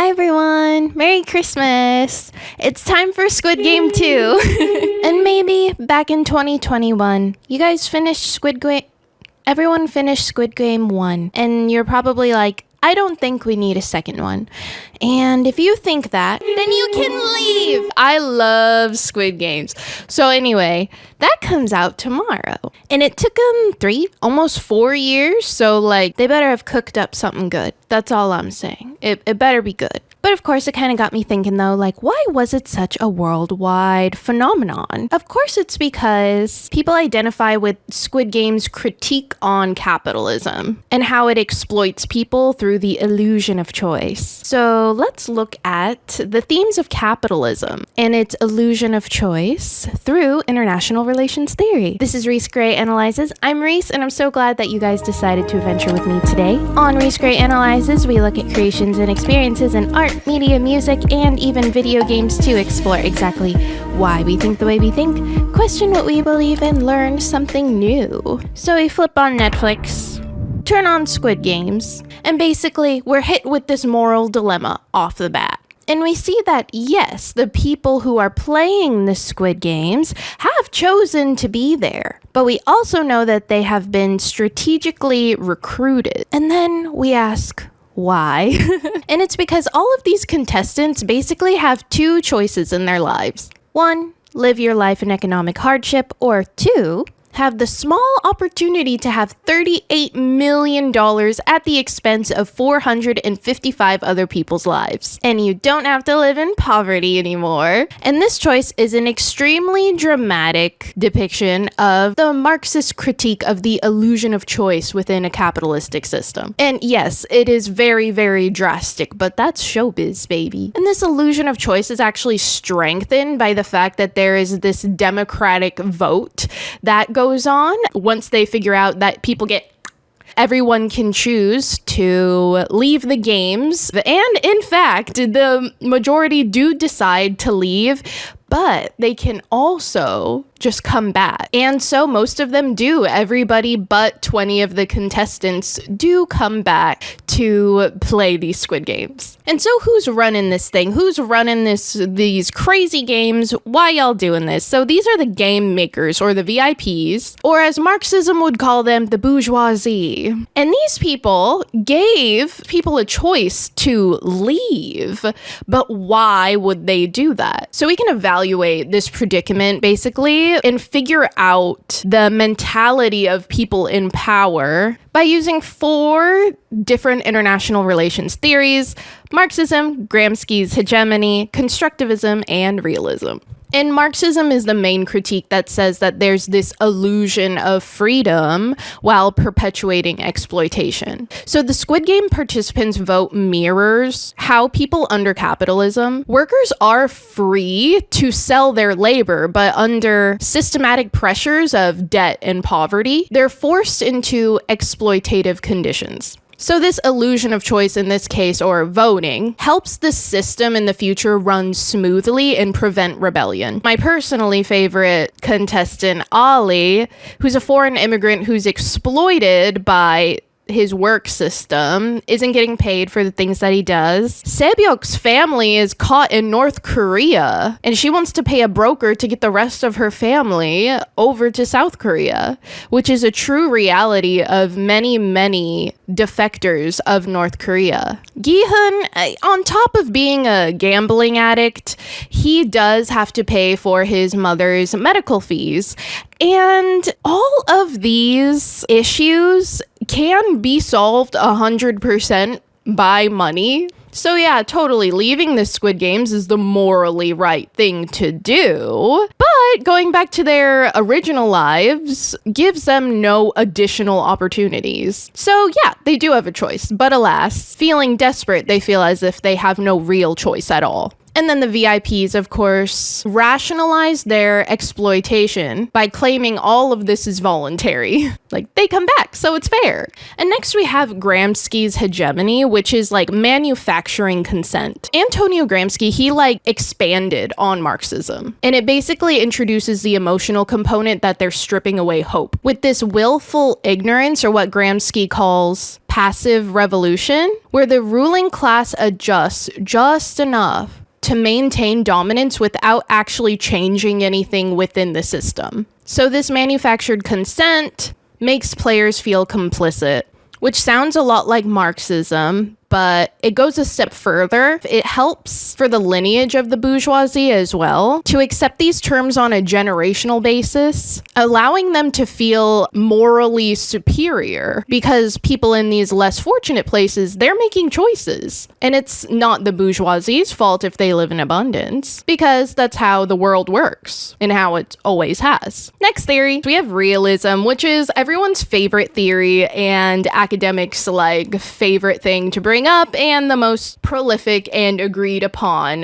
Hi everyone! Merry Christmas! It's time for Squid Game 2. And maybe back in 2021, you guys finished Squid Game. Everyone finished Squid Game 1, and you're probably like, I don't think we need a second one. And if you think that, then you can leave! I love Squid Games. So anyway, that comes out tomorrow. And it took them 3, almost 4 years, so like, they better have cooked up something good. That's all I'm saying. It better be good. But of course, it kind of got me thinking though, like, why was it such a worldwide phenomenon? Of course, it's because people identify with Squid Game's critique on capitalism and how it exploits people through the illusion of choice. So let's look at the themes of capitalism and its illusion of choice through international relations theory. This is Reese Gray Analyzes. I'm Reese, and I'm so glad that you guys decided to adventure with me today. On Reese Gray Analyzes, we look at creations and experiences in art, media, music, and even video games to explore exactly why we think the way we think, question what we believe, and learn something new. So we flip on Netflix, turn on Squid Games, and basically we're hit with this moral dilemma off the bat. And we see that, yes, the people who are playing the Squid Games have chosen to be there. But we also know that they have been strategically recruited. And then we ask, why? And it's because all of these contestants basically have 2 choices in their lives. 1, live your life in economic hardship, or 2, have the small opportunity to have $38 million at the expense of 455 other people's lives. And you don't have to live in poverty anymore. And this choice is an extremely dramatic depiction of the Marxist critique of the illusion of choice within a capitalistic system. And yes, it is very, very drastic, but that's showbiz, baby. And this illusion of choice is actually strengthened by the fact that there is this democratic vote that goes on once they figure out that everyone can choose to leave the games. And in fact, the majority do decide to leave, but they can also just come back. And so most of them do. Everybody but 20 of the contestants do come back to play these Squid Games. And so who's running this thing? Who's running these crazy games? Why y'all doing this? So these are the game makers, or the VIPs, or as Marxism would call them, the bourgeoisie. And these people gave people a choice to leave. But why would they do that? So we can evaluate this predicament basically and figure out the mentality of people in power by using 4 different international relations theories: Marxism, Gramsci's Hegemony, Constructivism, and Realism. And Marxism is the main critique that says that there's this illusion of freedom while perpetuating exploitation. So the Squid Game participants' vote mirrors how people under capitalism, workers are free to sell their labor, but under systematic pressures of debt and poverty, they're forced into exploitative conditions. So this illusion of choice in this case, or voting, helps the system in the future run smoothly and prevent rebellion. My personally favorite contestant, Ali, who's a foreign immigrant who's exploited by his work system, isn't getting paid for the things that he does. Sebyok's family is caught in North Korea, and she wants to pay a broker to get the rest of her family over to South Korea, which is a true reality of many, many defectors of North Korea. Gi-hun, on top of being a gambling addict, he does have to pay for his mother's medical fees. And all of these issues can be solved 100% by money. So yeah, totally, leaving the Squid Games is the morally right thing to do. But going back to their original lives gives them no additional opportunities. So yeah, they do have a choice. But alas, feeling desperate, they feel as if they have no real choice at all. And then the VIPs, of course, rationalize their exploitation by claiming all of this is voluntary. Like, they come back, so it's fair. And next we have Gramsci's hegemony, which is like manufacturing consent. Antonio Gramsci, he like expanded on Marxism. And it basically introduces the emotional component that they're stripping away hope. With this willful ignorance, or what Gramsci calls passive revolution, where the ruling class adjusts just enough to maintain dominance without actually changing anything within the system. So this manufactured consent makes players feel complicit, which sounds a lot like Marxism, but it goes a step further. It helps for the lineage of the bourgeoisie as well to accept these terms on a generational basis, allowing them to feel morally superior because people in these less fortunate places, they're making choices. And it's not the bourgeoisie's fault if they live in abundance, because that's how the world works and how it always has. Next theory, we have realism, which is everyone's favorite theory and academics' like favorite thing to bring up, and the most prolific and agreed upon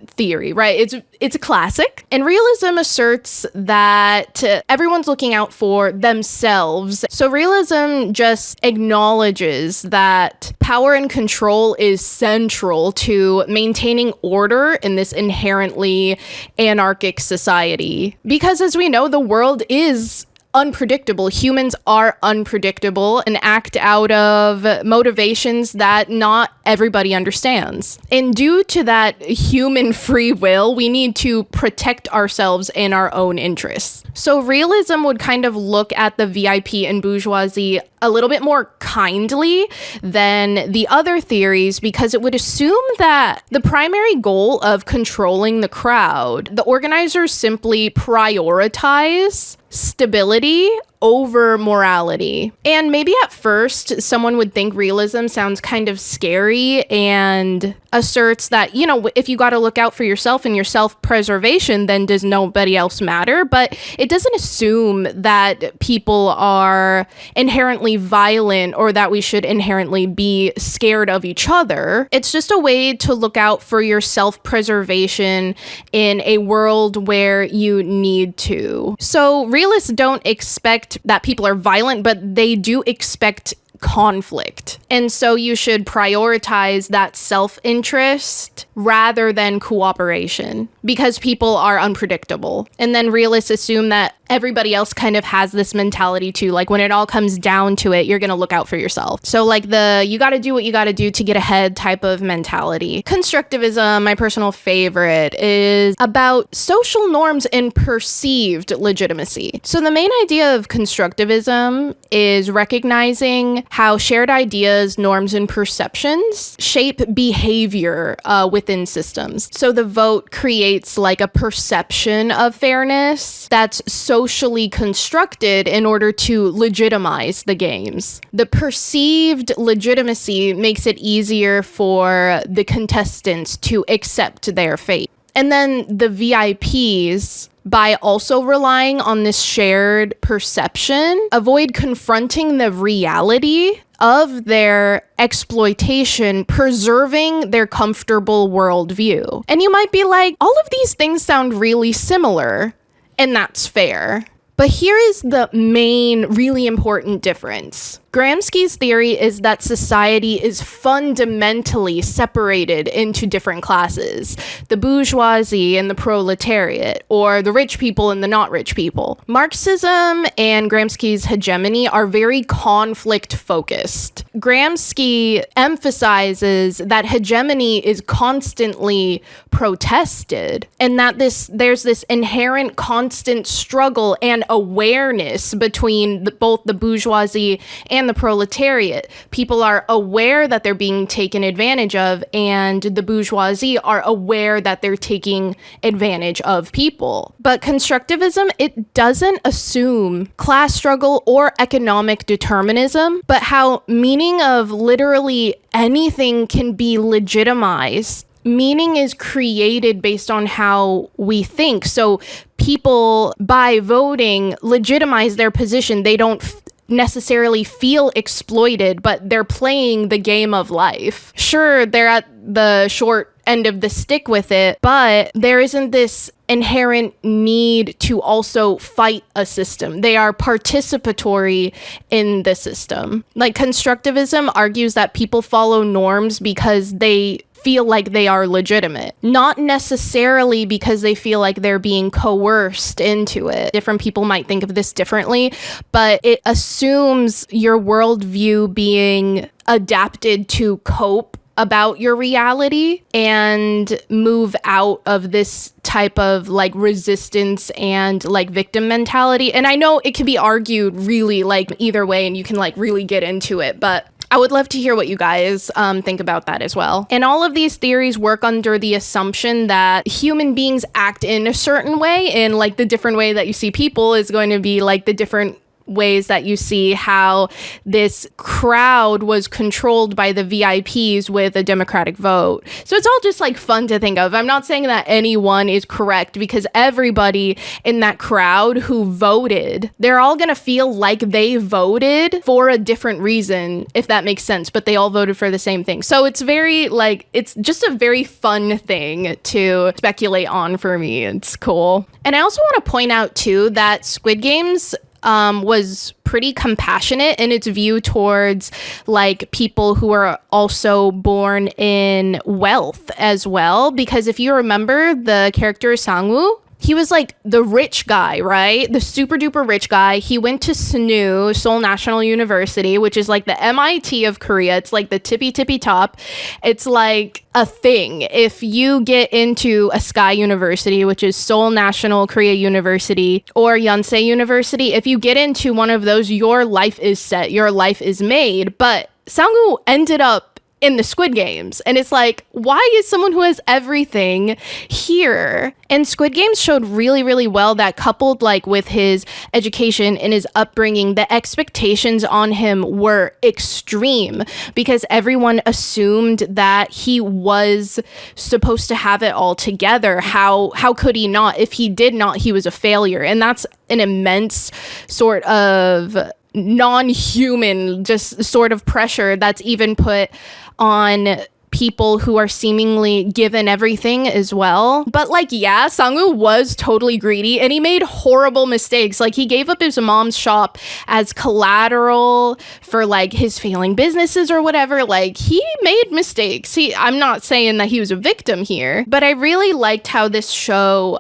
theory, right? It's a classic. And realism asserts that everyone's looking out for themselves. So realism just acknowledges that power and control is central to maintaining order in this inherently anarchic society. Because as we know, the world is unpredictable. Humans are unpredictable and act out of motivations that not everybody understands. And due to that human free will, we need to protect ourselves and our own interests. So realism would kind of look at the VIP and bourgeoisie a little bit more kindly than the other theories, because it would assume that the primary goal of controlling the crowd, the organizers simply prioritize stability over morality. And maybe at first someone would think realism sounds kind of scary and asserts that, you know, if you got to look out for yourself and your self-preservation, then does nobody else matter? But it doesn't assume that people are inherently violent or that we should inherently be scared of each other. It's just a way to look out for your self-preservation in a world where you need to. So realists don't expect that people are violent, but they do expect conflict. And so you should prioritize that self-interest rather than cooperation, because people are unpredictable. And then realists assume that everybody else kind of has this mentality too. Like when it all comes down to it, you're going to look out for yourself. So like you got to do what you got to do to get ahead type of mentality. Constructivism, my personal favorite, is about social norms and perceived legitimacy. So the main idea of constructivism is recognizing how shared ideas, norms, and perceptions shape behavior within systems. So the vote creates like a perception of fairness that's socially constructed in order to legitimize the games. The perceived legitimacy makes it easier for the contestants to accept their fate. And then the VIPs, by also relying on this shared perception, avoid confronting the reality of their exploitation, preserving their comfortable worldview. And you might be like, all of these things sound really similar, and that's fair. But here is the main, really important difference. Gramsci's theory is that society is fundamentally separated into different classes, the bourgeoisie and the proletariat, or the rich people and the not rich people. Marxism and Gramsci's hegemony are very conflict-focused. Gramsci emphasizes that hegemony is constantly protested, and that there's this inherent constant struggle and awareness between both the bourgeoisie and the proletariat. People are aware that they're being taken advantage of, and the bourgeoisie are aware that they're taking advantage of people. But constructivism, it doesn't assume class struggle or economic determinism, but how meaning of literally anything can be legitimized. Meaning is created based on how we think. So people, by voting, legitimize their position. They don't necessarily feel exploited, but they're playing the game of life. Sure, they're at the short end of the stick with it, but there isn't this inherent need to also fight a system. They are participatory in the system. Like, constructivism argues that people follow norms because they feel like they are legitimate, not necessarily because they feel like they're being coerced into it. Different people might think of this differently, but it assumes your worldview being adapted to cope about your reality and move out of this type of like resistance and like victim mentality. And I know it can be argued really like either way, and you can like really get into it, but I would love to hear what you guys think about that as well. And all of these theories work under the assumption that human beings act in a certain way, and like the different way that you see people is going to be like the different ways that you see how this crowd was controlled by the VIPs with a democratic vote. So it's all just like fun to think of. I'm not saying that anyone is correct, because everybody in that crowd who voted, they're all gonna feel like they voted for a different reason, if that makes sense, but they all voted for the same thing. So it's very like, it's just a very fun thing to speculate on for me. It's cool. And I also want to point out too that Squid Games was pretty compassionate in its view towards like people who are also born in wealth as well. Because if you remember the character Sang-woo, he was like the rich guy, right? The super duper rich guy. He went to SNU, Seoul National University, which is like the MIT of Korea. It's like the tippy top. It's like a thing. If you get into a Sky University, which is Seoul National Korea University, or Yonsei University, if you get into one of those, your life is set, your life is made. But Sang-woo ended up in the Squid Games, and it's like, why is someone who has everything here? And Squid Games showed really well that, coupled like with his education and his upbringing, the expectations on him were extreme, because everyone assumed that he was supposed to have it all together. How could he not? If he did not, he was a failure. And that's an immense sort of non-human just sort of pressure that's even put on people who are seemingly given everything as well. But like, yeah, Sang-woo was totally greedy, and he made horrible mistakes. Like, he gave up his mom's shop as collateral for like his failing businesses or whatever. Like, he made mistakes. I'm not saying that he was a victim here, but I really liked how this show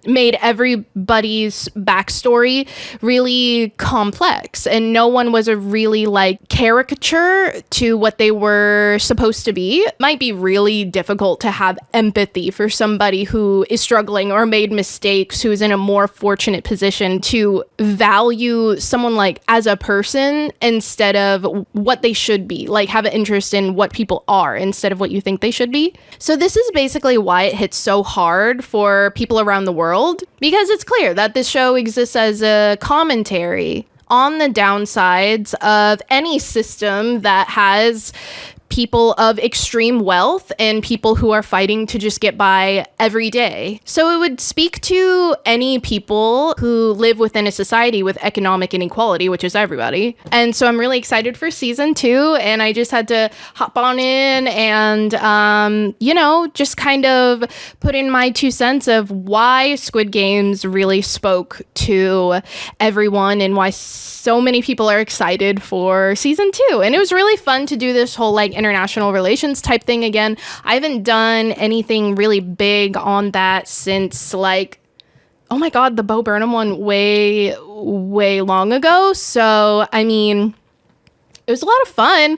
made everybody's backstory really complex, and no one was a really like caricature to what they were supposed to be. It might be really difficult to have empathy for somebody who is struggling or made mistakes, who is in a more fortunate position to value someone like as a person instead of what they should be, like have an interest in what people are instead of what you think they should be. So this is basically why it hits so hard for people around the world, because it's clear that this show exists as a commentary on the downsides of any system that has people of extreme wealth and people who are fighting to just get by every day. So it would speak to any people who live within a society with economic inequality, which is everybody. And so I'm really excited for season 2, and I just had to hop on in and, just kind of put in my 2 cents of why Squid Games really spoke to everyone and why so many people are excited for season 2. And it was really fun to do this whole like international relations type thing again. I haven't done anything really big on that since like, oh my god, the Bo Burnham one way long ago. So I mean, it was a lot of fun.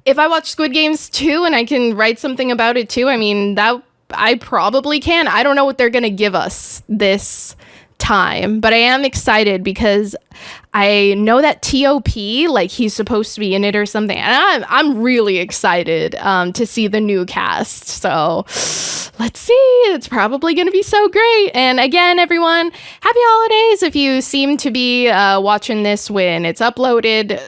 If I watch Squid Games 2 and I can write something about it too, I mean, that I probably can. I don't know what they're gonna give us this time, but I am excited because I know that T.O.P, like he's supposed to be in it or something, and I'm really excited to see the new cast. So let's see, it's probably gonna be so great. And again, everyone, happy holidays if you seem to be watching this when it's uploaded,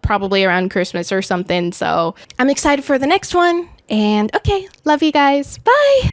probably around Christmas or something. So I'm excited for the next one, and okay, love you guys, bye.